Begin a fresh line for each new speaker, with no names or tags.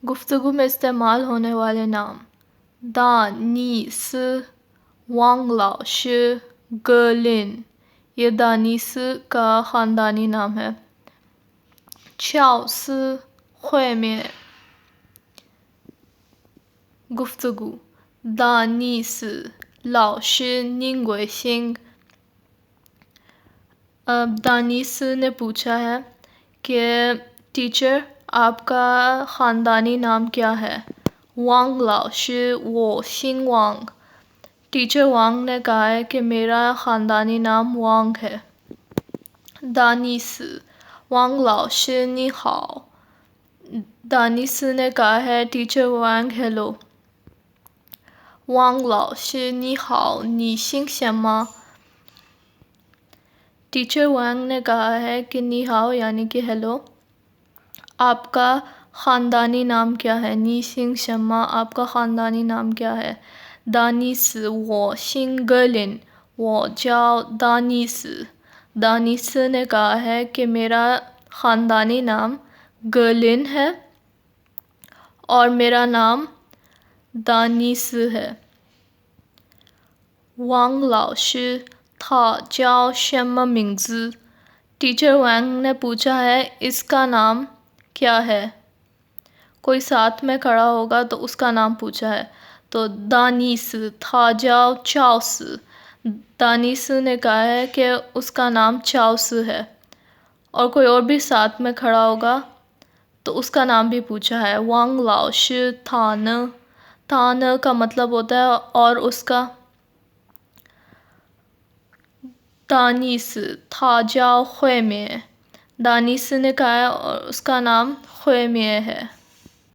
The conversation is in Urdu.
گفتگو میں استعمال ہونے والے نام: دانیس، وانگ لاؤ شی، گلن، یہ دانیس کا خاندانی نام ہے۔ چاؤ سی، خوے میں۔ گفتگو: دانیس، لاؤ شی نینگ گوئی xing۔ دانیس نے پوچھا ہے کہ ٹیچر آپ کا خاندانی نام کیا ہے؟ وانگ لاؤ شی وہ xing وانگ۔ ٹیچر وانگ نے کہا ہے کہ میرا خاندانی نام وانگ ہے۔ دانیس، وانگ لاؤ شی نی ہاؤ۔ دانیس نے کہا ہے ٹیچر وانگ ہیلو۔ وانگ لاؤ شی نی ہاؤ نی xing شما۔ ٹیچر وانگ نے کہا ہے کہ نی ہاؤ یعنی کہ ہیلو۔ آپ کا خاندانی نام کیا ہے؟ نی xing شما، آپ کا خاندانی نام کیا ہے؟ دانیس، وہ xing گلن، وہ جاؤ دانیس۔ دانیس نے کہا ہے کہ میرا خاندانی نام گلن ہے اور میرا نام دانیس ہے۔ وانگ لاؤ شی تھا جاؤ شما منگزی۔ ٹیچر وانگ نے پوچھا ہے اس کا نام کیا ہے؟ کوئی ساتھ میں کھڑا ہوگا تو اس کا نام پوچھا ہے تو دانیس تھا جاؤ چاؤ سی۔ دانیس نے کہا ہے کہ اس کا نام چاؤ سی ہے، اور کوئی اور بھی ساتھ میں کھڑا ہوگا تو اس کا نام بھی پوچھا ہے۔ وانگ لاؤ شی تھان۔ تھان کا مطلب ہوتا ہے اور اس کا۔ دانیس تھا جاؤ خوے میں۔ دانیس نے کہا ہے اور اس کا نام خوے میں ہے۔